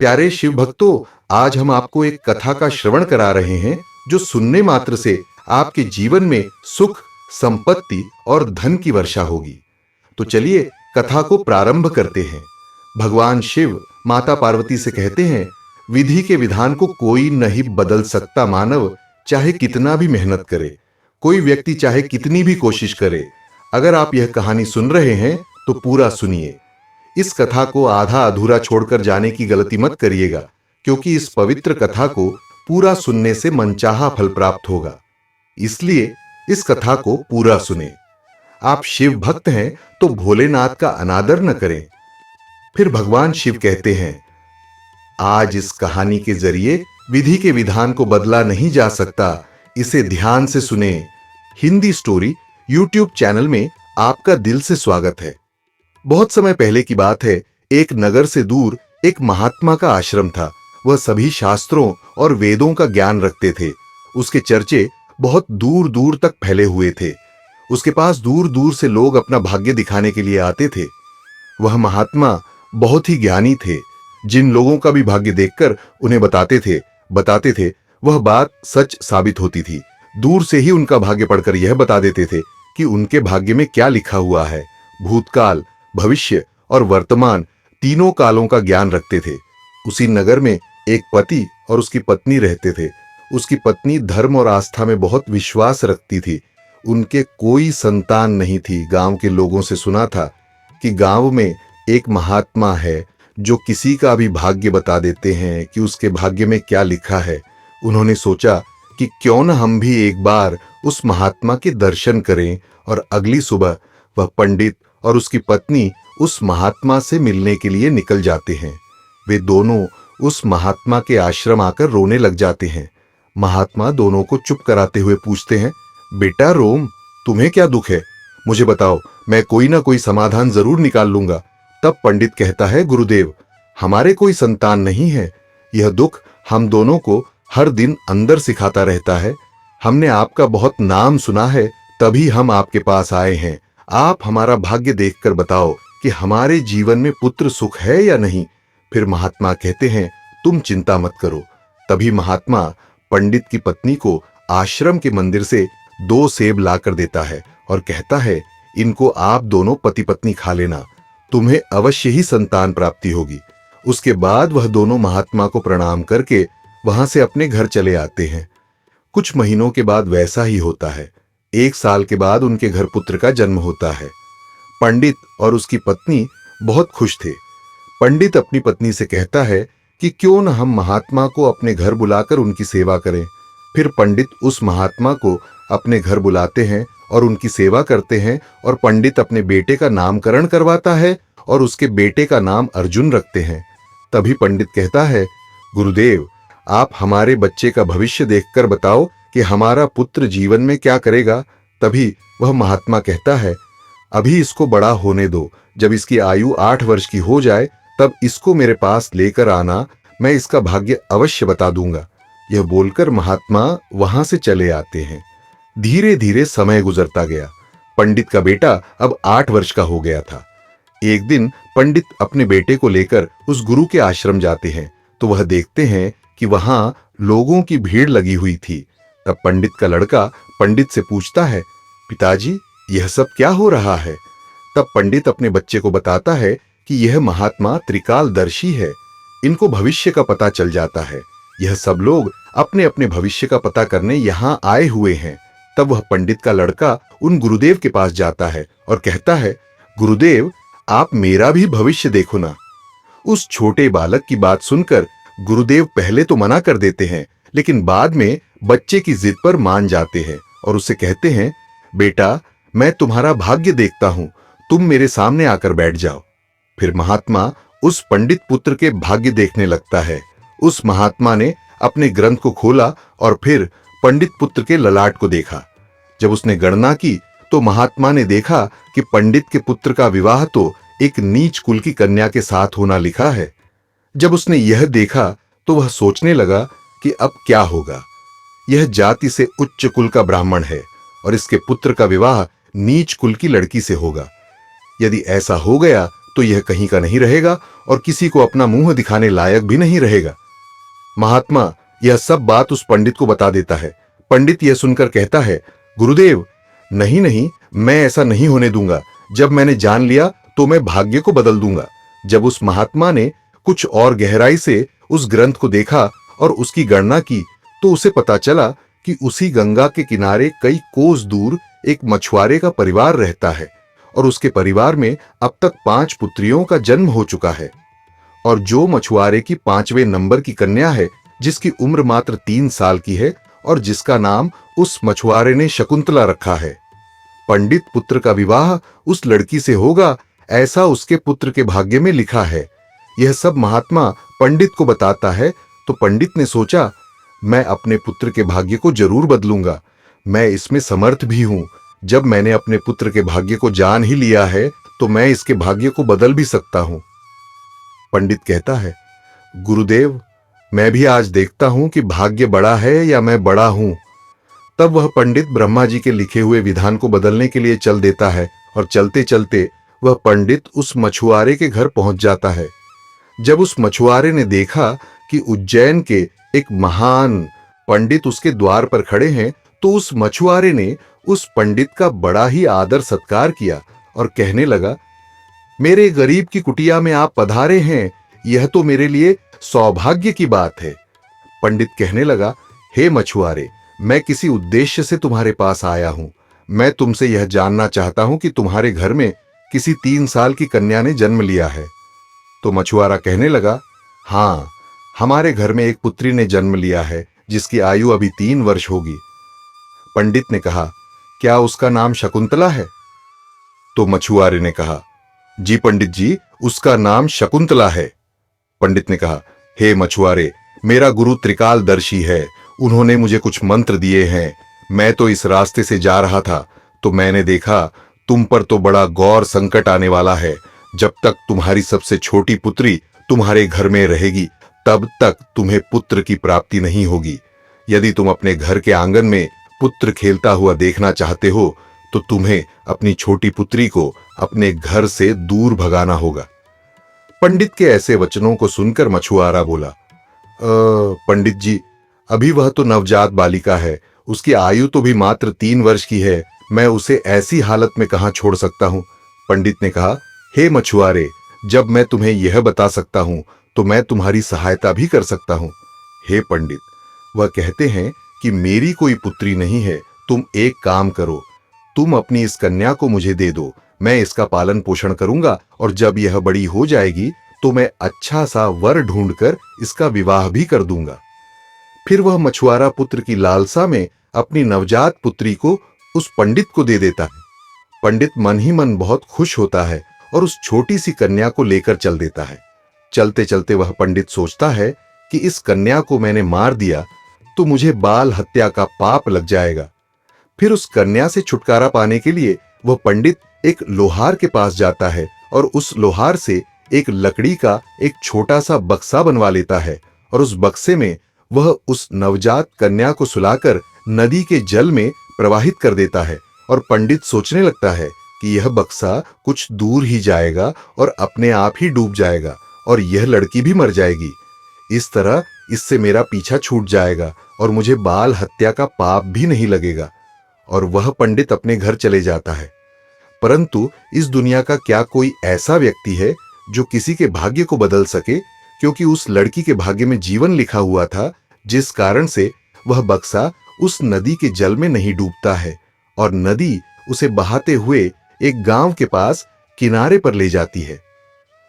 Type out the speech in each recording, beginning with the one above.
प्यारे शिव भक्तों, आज हम आपको एक कथा का श्रवण करा रहे हैं जो सुनने मात्र से आपके जीवन में सुख, संपत्ति और धन की वर्षा होगी। तो चलिए कथा को प्रारंभ करते हैं। भगवान शिव माता पार्वती से कहते हैं, विधि के विधान को कोई नहीं बदल सकता। मानव चाहे कितना भी मेहनत करे, कोई व्यक्ति चाहे कितनी भी कोशिश करे, अगर आप यह कहानी सुन रहे हैं तो पूरा सुनिए। इस कथा को आधा अधूरा छोड़कर जाने की गलती मत करिएगा, क्योंकि इस पवित्र कथा को पूरा सुनने से मनचाहा फल प्राप्त होगा। इसलिए इस कथा को पूरा सुने। आप शिव भक्त हैं तो भोलेनाथ का अनादर न करें। फिर भगवान शिव कहते हैं, आज इस कहानी के जरिए विधि के विधान को बदला नहीं जा सकता, इसे ध्यान से सुने। हिंदी स्टोरी यूट्यूब चैनल में आपका दिल से स्वागत है। बहुत समय पहले की बात है, एक नगर से दूर एक महात्मा का आश्रम था। वह सभी शास्त्रों और वेदों का ज्ञान रखते थे। उसके चर्चे बहुत दूर दूर तक फैले हुए थे। उसके पास दूर दूर से लोग अपना भाग्य दिखाने के लिए आते थे। वह महात्मा बहुत ही ज्ञानी थे। जिन लोगों का भी भाग्य देखकर उन्हें बताते थे वह बात सच साबित होती थी। दूर से ही उनका भाग्य पढ़कर यह बता देते थे कि उनके भाग्य में क्या लिखा हुआ है। भूतकाल, भविष्य और वर्तमान तीनों कालों का ज्ञान रखते थे। उसी नगर में एक पति और उसकी पत्नी रहते थे। उसकी पत्नी धर्म और आस्था में बहुत विश्वास रखती थी। उनके कोई संतान नहीं थी। गांव के लोगों से सुना था कि गांव में एक महात्मा है जो किसी का भी भाग्य बता देते हैं कि उसके भाग्य में क्या लिखा है। उन्होंने सोचा कि क्यों न हम भी एक बार उस महात्मा के दर्शन करें, और अगली सुबह वह पंडित और उसकी पत्नी उस महात्मा से मिलने के लिए निकल जाते हैं। वे दोनों उस महात्मा के आश्रम आकर रोने लग जाते हैं। महात्मा दोनों को चुप कराते हुए पूछते हैं, बेटा रोम, तुम्हें क्या दुख है? मुझे बताओ, मैं कोई ना कोई समाधान जरूर निकाल लूंगा। तब पंडित कहता है, गुरुदेव, हमारे कोई संतान नहीं है। यह दुख हम दोनों को हर दिन अंदर सिखाता रहता है। हमने आपका बहुत नाम सुना है, तभी हम आपके पास आए हैं। आप हमारा भाग्य देखकर बताओ कि हमारे जीवन में पुत्र सुख है या नहीं। फिर महात्मा कहते हैं, तुम चिंता मत करो। तभी महात्मा पंडित की पत्नी को आश्रम के मंदिर से 2 सेब लाकर देता है और कहता है, इनको आप दोनों पति पत्नी खा लेना, तुम्हें अवश्य ही संतान प्राप्ति होगी। उसके बाद वह दोनों महात्मा को प्रणाम करके वहां से अपने घर चले आते हैं। कुछ महीनों के बाद वैसा ही होता है। 1 साल के बाद उनके घर पुत्र का जन्म होता है। पंडित और उसकी पत्नी बहुत खुश थे। पंडित अपनी पत्नी से कहता है कि क्यों न हम महात्मा को अपने घर बुलाकर उनकी सेवा करें। फिर पंडित उस महात्मा को अपने घर बुलाते हैं और उनकी सेवा करते हैं, और पंडित अपने बेटे का नामकरण करवाता है और उसके बेटे का नाम अर्जुन रखते हैं। तभी पंडित कहता है, गुरुदेव, आप हमारे बच्चे का भविष्य देखकर बताओ कि हमारा पुत्र जीवन में क्या करेगा। तभी वह महात्मा कहता है, अभी इसको बड़ा होने दो। जब इसकी आयु 8 वर्ष की हो जाए तब इसको मेरे पास लेकर आना, मैं इसका भाग्य अवश्य बता दूंगा। यह बोलकर महात्मा वहां से चले आते हैं। धीरे धीरे समय गुजरता गया। पंडित का बेटा अब 8 वर्ष का हो गया था। एक दिन पंडित अपने बेटे को लेकर उस गुरु के आश्रम जाते हैं तो वह देखते हैं कि वहां लोगों की भीड़ लगी हुई थी। तब पंडित का लड़का पंडित से पूछता है, पिताजी, यह सब क्या हो रहा है? तब पंडित अपने बच्चे को बताता है कि यह महात्मा त्रिकालदर्शी है। इनको भविष्य का पता चल जाता है। यह सब लोग अपने अपने भविष्य का पता करने यहाँ आए हुए हैं। तब वह पंडित का लड़का उन गुरुदेव के पास जाता है और कहता है, गुरुदेव, आप मेरा भी भविष्य देखो ना। उस छोटे बालक की बात सुनकर गुरुदेव पहले तो मना कर देते हैं, लेकिन बाद में बच्चे की जिद पर मान जाते हैं और उससे कहते हैं, बेटा, मैं तुम्हारा भाग्य देखता हूं, तुम मेरे सामने आकर बैठ जाओ। फिर महात्मा उस पंडित पुत्र के भाग्य देखने लगता है। उस महात्मा ने अपने ग्रंथ को खोला और फिर पंडित पुत्र के ललाट को देखा। जब उसने गणना की तो महात्मा ने देखा कि पंडित के पुत्र का विवाह तो एक नीच कुल की कन्या के साथ होना लिखा है। जब उसने यह देखा तो वह सोचने लगा कि अब क्या होगा। यह जाति से उच्च कुल का ब्राह्मण है और इसके पुत्र का विवाह नीच कुल की लड़की से होगा। यदि ऐसा हो गया तो यह कहीं का नहीं रहेगा और किसी को अपना मुंह दिखाने लायक भी नहीं रहेगा। महात्मा यह सब बात उस पंडित को बता देता है। पंडित यह सुनकर कहता है, गुरुदेव, नहीं नहीं, मैं ऐसा नहीं होने दूंगा। जब मैंने जान लिया तो मैं भाग्य को बदल दूंगा। जब उस महात्मा ने कुछ और गहराई से उस ग्रंथ को देखा और उसकी गणना की तो उसे पता चला कि उसी गंगा के किनारे कई कोस दूर एक मछुआरे का परिवार रहता है और उसके परिवार में अब तक 5 पुत्रियों का जन्म हो चुका है। और जो मछुआरे की 5वें नंबर की कन्या है, जिसकी उम्र मात्र 3 साल की है और जिसका नाम उस मछुआरे ने शकुंतला रखा है। पंडित पुत्र का विवाह उस लड़की से होगा, ऐसा उसके पुत्र के भाग्य में लिखा है। यह सब महात्मा पंडित को बताता है तो पंडित ने सोचा, मैं अपने पुत्र के भाग्य को जरूर बदलूंगा। मैं इसमें समर्थ भी हूं। जब मैंने अपने पुत्र के भाग्य को जान ही लिया है तो मैं इसके भाग्य को बदल भी सकता हूं। पंडित कहता है, गुरुदेव, मैं भी आज देखता हूं कि भाग्य बड़ा है या मैं बड़ा हूं। तब वह पंडित ब्रह्मा जी के लिखे हुए विधान को बदलने के लिए चल देता है और चलते चलते वह पंडित उस मछुआरे के घर पहुंच जाता है। जब उस मछुआरे ने देखा कि उज्जैन के एक महान पंडित उसके द्वार पर खड़े हैं तो उस मछुआरे ने उस पंडित का बड़ा ही आदर सत्कार किया और कहने लगा, मेरे गरीब की कुटिया में आप पधारे हैं, यह तो मेरे लिए सौभाग्य की बात है। पंडित कहने लगा, हे मछुआरे, मैं किसी उद्देश्य से तुम्हारे पास आया हूं। मैं तुमसे यह जानना चाहता हूं कि तुम्हारे घर में किसी 3 साल की कन्या ने जन्म लिया है। तो मछुआरा कहने लगा, हां, हमारे घर में एक पुत्री ने जन्म लिया है जिसकी आयु अभी 3 वर्ष होगी। पंडित ने कहा, क्या उसका नाम शकुंतला है? तो मछुआरे ने कहा, जी पंडित जी, उसका नाम शकुंतला है। पंडित ने कहा, हे मछुआरे, मेरा गुरु त्रिकालदर्शी है, उन्होंने मुझे कुछ मंत्र दिए हैं। मैं तो इस रास्ते से जा रहा था तो मैंने देखा तुम पर तो बड़ा गौर संकट आने वाला है। जब तक तुम्हारी सबसे छोटी पुत्री तुम्हारे घर में रहेगी तब तक तुम्हें पुत्र की प्राप्ति नहीं होगी। यदि तुम अपने घर के आंगन में पुत्र खेलता हुआ देखना चाहते हो तो तुम्हें अपनी छोटी पुत्री को अपने घर से दूर भगाना होगा। पंडित के ऐसे वचनों को सुनकर मछुआरा बोला, पंडित जी, अभी वह तो नवजात बालिका है, उसकी आयु तो भी मात्र 3 वर्ष की है, मैं उसे ऐसी हालत में कहां छोड़ सकता हूं। पंडित ने कहा, हे मछुआरे, जब मैं तुम्हें यह बता सकता हूं तो मैं तुम्हारी सहायता भी कर सकता हूं। हे पंडित, वह कहते हैं कि मेरी कोई पुत्री नहीं है, तुम एक काम करो, तुम अपनी इस कन्या को मुझे दे दो, मैं इसका पालन पोषण करूंगा और जब यह बड़ी हो जाएगी तो मैं अच्छा सा वर ढूंढकर इसका विवाह भी कर दूंगा। फिर वह मछुआरा पुत्र की लालसा में अपनी नवजात पुत्री को उस पंडित को दे देता है। पंडित मन ही मन बहुत खुश होता है और उस छोटी सी कन्या को लेकर चल देता है। चलते चलते वह पंडित सोचता है कि इस कन्या को मैंने मार दिया तो मुझे बाल हत्या का पाप लग जाएगा। फिर उस कन्या से छुटकारा पाने के लिए वह पंडित एक लोहार के पास जाता है और उस लोहार से एक लकड़ी का एक छोटा सा बक्सा बनवा लेता है और उस बक्से में वह उस नवजात कन्या को सुलाकर नदी के जल में प्रवाहित कर देता है। और पंडित सोचने लगता है कि यह बक्सा कुछ दूर ही जाएगा और अपने आप ही डूब जाएगा और यह लड़की भी मर जाएगी। इस तरह इससे मेरा पीछा छूट जाएगा और मुझे बाल हत्या का पाप भी नहीं लगेगा। और वह पंडित अपने घर चले जाता है। परंतु इस दुनिया का क्या कोई ऐसा व्यक्ति है जो किसी के भाग्य को बदल सके, क्योंकि उस लड़की के भाग्य में जीवन लिखा हुआ था, जिस कारण से वह बक्सा उस नदी के जल में नहीं डूबता है और नदी उसे बहाते हुए एक गांव के पास किनारे पर ले जाती है।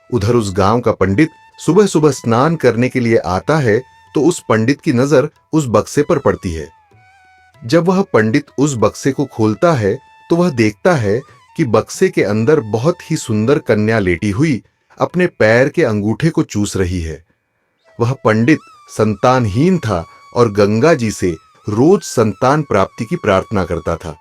उधर उस गांव का पंडित सुबह सुबह स्नान करने के लिए आता है तो उस पंडित की नजर उस बक्से पर पड़ती है। जब वह पंडित उस बक्से को खोलता है तो वह देखता है कि बक्से के अंदर बहुत ही सुंदर कन्या लेटी हुई अपने पैर के अंगूठे को चूस रही है। वह पंडित संतानहीन था और गंगा जी से रोज संतान प्राप्ति की प्रार्थना करता था।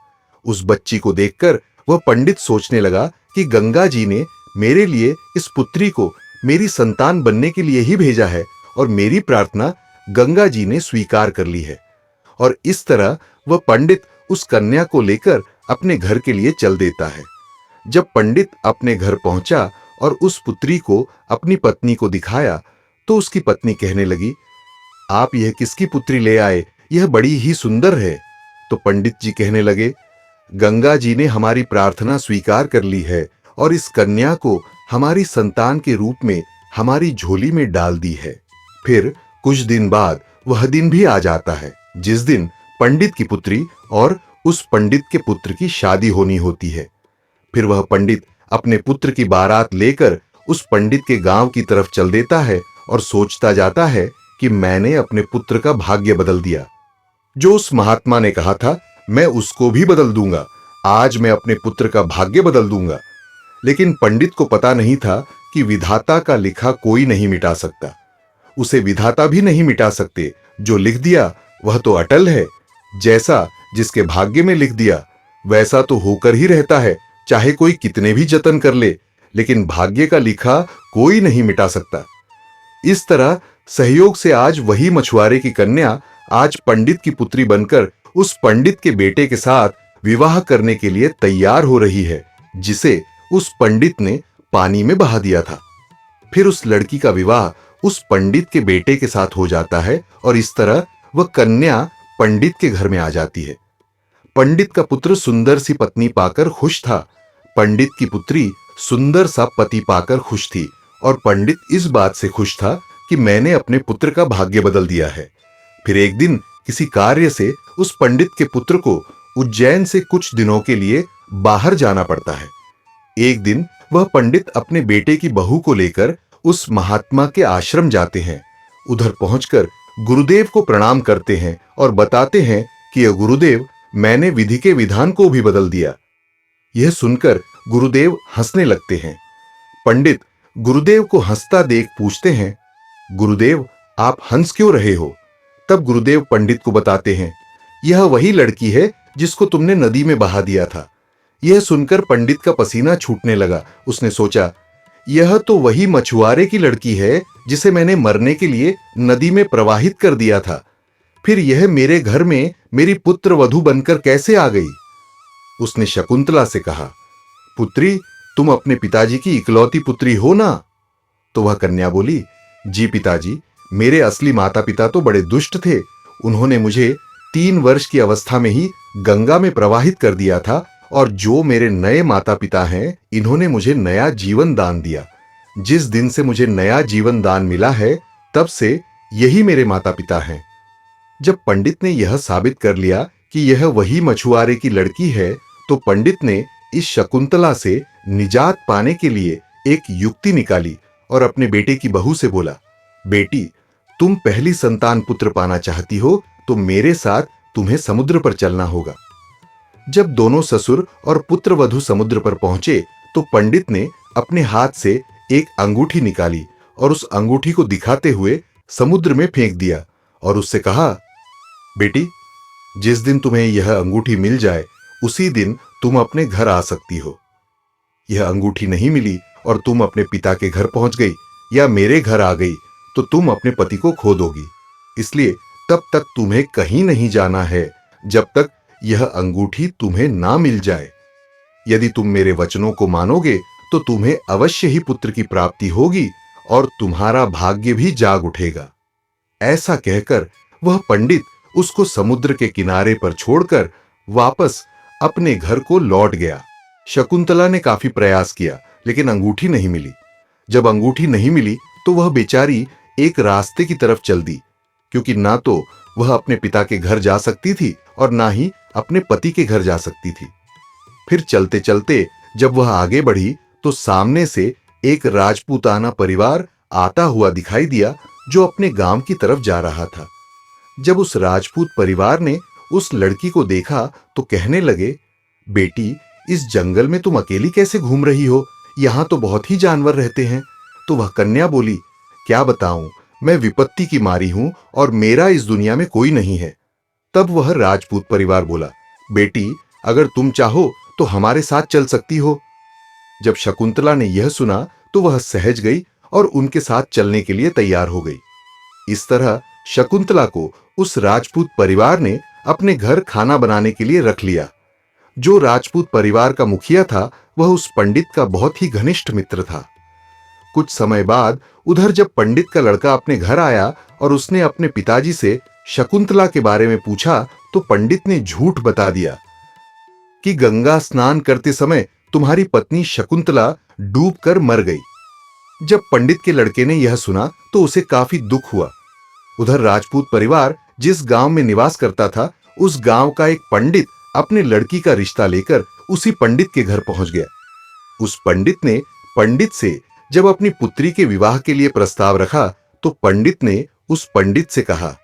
उस बच्ची को देखकर वह पंडित सोचने लगा कि गंगा जी ने मेरे लिए इस पुत्री को मेरी संतान बनने के लिए ही भेजा है और मेरी प्रार्थना गंगा जी ने स्वीकार कर ली है। और इस तरह वह पंडित उस कन्या को लेकर अपने घर के लिए चल देता है। जब पंडित अपने घर पहुंचा और उस पुत्री को अपनी पत्नी को दिखाया तो उसकी पत्नी कहने लगी, आप यह किसकी पुत्री ले आए? यह बड़ी ही सुंदर है। तो पंडित जी कहने लगे, गंगा जी ने हमारी प्रार्थना स्वीकार कर ली है और इस कन्या को हमारी संतान के रूप में हमारी झोली में डाल दी है। फिर कुछ दिन बाद वह दिन भी आ जाता है जिस दिन पंडित की पुत्री और उस पंडित के पुत्र की शादी होनी होती है। फिर वह पंडित अपने पुत्र की बारात लेकर उस पंडित के गांव की तरफ चल देता है और सोचता जाता है कि मैंने अपने पुत्र का भाग्य बदल दिया। जो उस महात्मा ने कहा था, मैं उसको भी बदल दूंगा, आज मैं अपने पुत्र का भाग्य बदल दूंगा। लेकिन पंडित को पता नहीं था कि विधाता का लिखा कोई नहीं मिटा सकता। उसे विधाता भी नहीं मिटा सकते। जो लिख दिया वह तो अटल है। जैसा जिसके भाग्य में लिख दिया वैसा तो होकर ही रहता है, चाहे कोई कितने भी जतन कर ले, लेकिन भाग्य का लिखा कोई नहीं मिटा सकता। इस तरह सहयोग से आज वही मछुआरे की कन्या आज पंडित की पुत्री बनकर उस पंडित के बेटे के साथ विवाह करने के लिए तैयार हो रही है, जिसे उस पंडित ने पानी में बहा दिया था। फिर उस लड़की का विवाह उस पंडित के बेटे के साथ हो जाता है और इस तरह वह कन्या पंडित के घर में आ जाती है। पंडित का पुत्र सुंदर सी पत्नी पाकर खुश था। पंडित की पुत्री सुंदर सा पति पाकर खुश थी और पंडित इस बात से खुश था कि मैंने अपने पुत्र का भाग्य बदल दिया है। फिर एक दिन किसी कार्य से उस पंडित के पुत्र को उज्जैन से कुछ दिनों के लिए बाहर जाना पड़ता है। एक दिन वह पंडित अपने बेटे की बहू को लेकर उस महात्मा के आश्रम जाते हैं। उधर पहुंचकर गुरुदेव को प्रणाम करते हैं और बताते हैं कि गुरुदेव, मैंने विधि के विधान को भी बदल दिया। यह सुनकर गुरुदेव हंसने लगते हैं। पंडित गुरुदेव को हंसता देख पूछते हैं, गुरुदेव आप हंस क्यों रहे हो? तब गुरुदेव पंडित को बताते हैं, यह वही लड़की है जिसको तुमने नदी में बहा दिया था। यह सुनकर पंडित का पसीना छूटने लगा। उसने सोचा, यह तो वही मछुआरे की लड़की है जिसे मैंने मरने के लिए नदी में प्रवाहित कर दिया था। फिर यह मेरे घर में मेरी पुत्र वधू बनकर कैसे आ गई? उसने शकुंतला से कहा, पुत्री, तुम अपने पिताजी की इकलौती पुत्री हो ना? तो वह कन्या बोली, जी पिताजी, मेरे असली माता पिता तो बड़े दुष्ट थे। उन्होंने मुझे 3 वर्ष की अवस्था में ही गंगा में प्रवाहित कर दिया था और जो मेरे नए माता पिता हैं, इन्होंने मुझे नया जीवन दान दिया। जिस दिन से मुझे नया जीवन दान मिला है, तब से यही मेरे माता पिता हैं। जब पंडित ने यह साबित कर लिया कि यह वही मछुआरे की लड़की है, तो पंडित ने इस शकुंतला से निजात पाने के लिए एक युक्ति निकाली और अपने बेटे की बहू से बोला, बेटी, तुम पहली संतान पुत्र पाना चाहती हो तो मेरे साथ तुम्हें समुद्र पर चलना होगा। जब दोनों ससुर और पुत्र वधू समुद्र पर पहुंचे तो पंडित ने अपने हाथ से एक अंगूठी निकाली और उस अंगूठी को दिखाते हुए समुद्र में फेंक दिया और उससे कहा, बेटी, जिस दिन तुम्हें यह अंगूठी मिल जाए उसी दिन तुम अपने घर आ सकती हो। यह अंगूठी नहीं मिली और तुम अपने पिता के घर पहुंच गई या मेरे घर आ गई तो तुम अपने पति को खो दोगी। इसलिए तब तक तुम्हें कहीं नहीं जाना है जब तक यह अंगूठी तुम्हें ना मिल जाए। यदि तुम मेरे वचनों को मानोगे तो तुम्हें अवश्य ही पुत्र की प्राप्ति होगी और तुम्हारा भाग्य भी जाग उठेगा। ऐसा कहकर वह पंडित उसको समुद्र के किनारे पर छोड़कर वापस अपने घर को लौट गया। शकुंतला ने काफी प्रयास किया लेकिन अंगूठी नहीं मिली। जब अंगूठी नहीं मिली तो वह बेचारी एक रास्ते की तरफ चल दी, क्योंकि ना तो वह अपने पिता के घर जा सकती थी और ना ही अपने पति के घर जा सकती थी। फिर चलते चलते जब वह आगे बढ़ी तो सामने से एक राजपूताना परिवार आता हुआ दिखाई दिया जो अपने गांव की तरफ जा रहा था। जब उस राजपूत परिवार ने उस लड़की को देखा तो कहने लगे, बेटी, इस जंगल में तुम अकेली कैसे घूम रही हो? यहां तो बहुत ही जानवर रहते हैं। तो वह कन्या बोली, क्या बताऊं, मैं विपत्ति की मारी हूं और मेरा इस दुनिया में कोई नहीं है। तब वह राजपूत परिवार बोला, बेटी, अगर तुम चाहो तो हमारे साथ चल सकती हो। जब शकुंतला ने यह सुना तो वह सहज गई और उनके साथ चलने के लिए तैयार हो गई। इस तरह शकुंतला को उस राजपूत परिवार ने अपने घर खाना बनाने के लिए रख लिया। जो राजपूत परिवार का मुखिया था वह उस पंडित का बहुत ही घनिष्ठ मित्र था। कुछ समय बाद उधर जब पंडित का लड़का अपने घर आया और उसने अपने पिताजी से शकुंतला के बारे में पूछा, तो पंडित ने झूठ बता दिया कि गंगा स्नान करते समय तुम्हारी पत्नी शकुंतला डूबकर मर गई। जब पंडित के लड़के ने यह सुना तो उसे काफी दुख हुआ। उधर राजपूत परिवार जिस गांव में निवास करता था, उस गांव का एक पंडित अपने लड़की का रिश्ता लेकर उसी पंडित के घर पहुंच गया। उस पंडित ने पंडित से जब अपनी पुत्री के विवाह के लिए प्रस्ताव रखा, तो पंडित ने उस पंडित से कहा,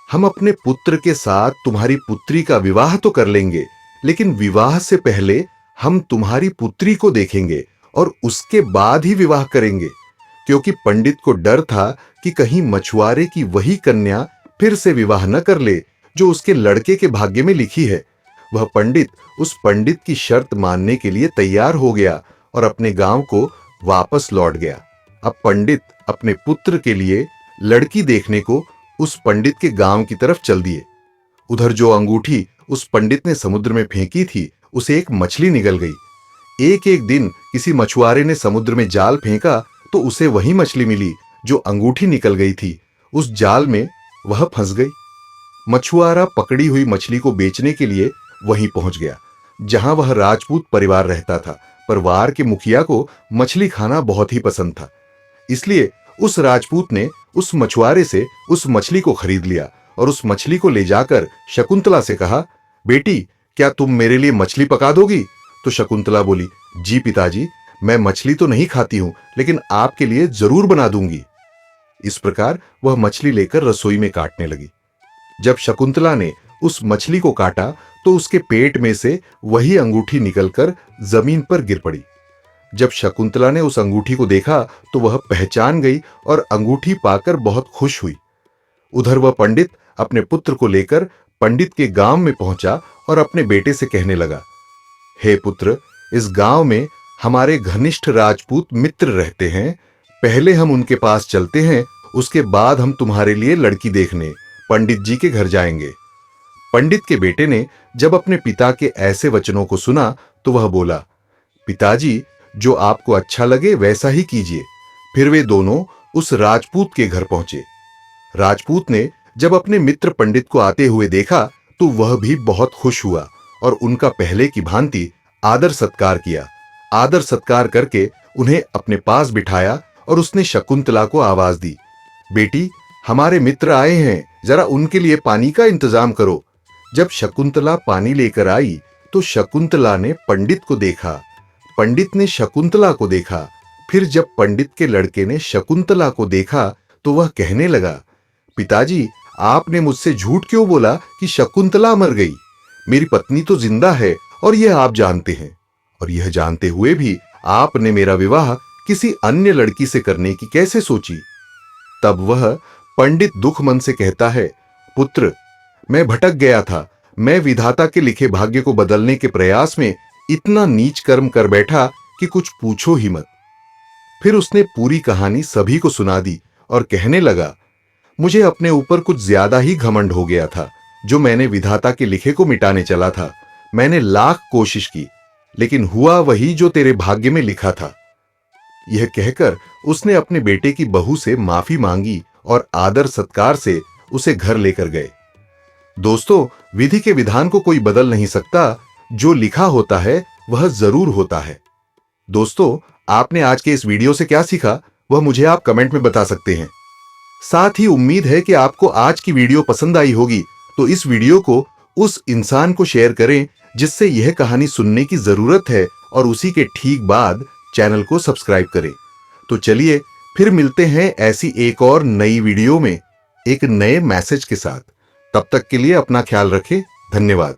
हम अपने पुत्र के साथ तुम्हारी पुत्री का विवाह तो कर लेंगे, लेकिन विवाह से पहले हम तुम्हारी पुत्री को देखेंगे और उसके बाद ही विवाह करेंगे। क्योंकि पंडित को डर था कि कहीं मछुआरे की वही कन्या फिर से विवाह न कर ले जो उसके लड़के के भाग्य में लिखी है। वह पंडित उस पंडित की शर्त मानने के लिए तैयार हो गया और अपने गांव को वापस लौट गया। अब पंडित अपने पुत्र के लिए लड़की देखने को उस पंडित के गांव की तरफ चल दिए। उधर जो अंगूठी उस पंडित ने समुद्र में फेंकी थी, उसे एक मछली निगल गई। एक एक दिन किसी मछुआरे ने समुद्र में जाल फेंका तो उसे वही मछली मिली जो अंगूठी निकल गई थी। उस जाल में वह फंस गई। मछुआरा पकड़ी हुई मछली को बेचने के लिए वहीं पहुंच गया जहां वह राजपूत परिवार रहता था। परिवार के मुखिया को मछली खाना बहुत ही पसंद था, इसलिए उस राजपूत ने उस मछुआरे से उस मछली को खरीद लिया और उस मछली को ले जाकर शकुंतला से कहा, बेटी क्या तुम मेरे लिए मछली पका दोगी? तो शकुंतला बोली, जी पिताजी, मैं मछली तो नहीं खाती हूं, लेकिन आपके लिए जरूर बना दूंगी। इस प्रकार वह मछली लेकर रसोई में काटने लगी। जब शकुंतला ने उस मछली को काटा तो उसके पेट में से वही अंगूठी निकलकर जमीन पर गिर पड़ी। जब शकुंतला ने उस अंगूठी को देखा तो वह पहचान गई और अंगूठी पाकर बहुत खुश हुई। उधर वह पंडित अपने पुत्र को लेकर पंडित के गांव में पहुंचा और अपने बेटे से कहने लगा, हे पुत्र, इस गांव में हमारे घनिष्ठ राजपूत मित्र रहते हैं। पहले हम उनके पास चलते हैं, उसके बाद हम तुम्हारे लिए लड़की देखने पंडित जी के घर जाएंगे। पंडित के बेटे ने जब अपने पिता के ऐसे वचनों को सुना तो वह बोला, पिताजी, जो आपको अच्छा लगे वैसा ही कीजिए। फिर वे दोनों उस राजपूत के घर पहुंचे। राजपूत ने जब अपने मित्र पंडित को आते हुए देखा तो वह भी बहुत खुश हुआ और उनका पहले की भांति आदर सत्कार किया। आदर सत्कार करके उन्हें अपने पास बिठाया और उसने शकुंतला को आवाज दी, बेटी, हमारे मित्र आए हैं, जरा उनके लिए पानी का इंतजाम करो। जब शकुंतला पानी लेकर आई तो शकुंतला ने पंडित को देखा, पंडित ने शकुंतला को देखा। फिर जब पंडित के लड़के ने शकुंतला को देखा तो वह कहने लगा, पिताजी, आपने मुझसे झूठ क्यों बोला कि शकुंतला मर गई? मेरी पत्नी तो जिंदा है और यह आप जानते हैं, और यह जानते हुए भी आपने मेरा विवाह किसी अन्य लड़की से करने की कैसे सोची? तब वह पंडित दुख मन से कहता है, पुत्र, मैं भटक गया था। मैं विधाता के लिखे भाग्य को बदलने के प्रयास में इतना नीच कर्म कर बैठा कि कुछ पूछो ही मत। फिर उसने पूरी कहानी सभी को सुना दी और कहने लगा, मुझे अपने ऊपर कुछ ज्यादा ही घमंड हो गया था जो मैंने विधाता के लिखे को मिटाने चला था। मैंने लाख कोशिश की, लेकिन हुआ वही जो तेरे भाग्य में लिखा था। यह कहकर उसने अपने बेटे की बहू से माफी मांगी और आदर सत्कार से उसे घर लेकर गए। दोस्तों, विधि के विधान को कोई बदल नहीं सकता, जो लिखा होता है वह जरूर होता है। दोस्तों, आपने आज के इस वीडियो से क्या सीखा वह मुझे आप कमेंट में बता सकते हैं। साथ ही उम्मीद है कि आपको आज की वीडियो पसंद आई होगी, तो इस वीडियो को उस इंसान को शेयर करें जिससे यह कहानी सुनने की जरूरत है, और उसी के ठीक बाद चैनल को सब्सक्राइब करें। तो चलिए फिर मिलते हैं ऐसी एक और नई वीडियो में एक नए मैसेज के साथ। तब तक के लिए अपना ख्याल रखें। धन्यवाद।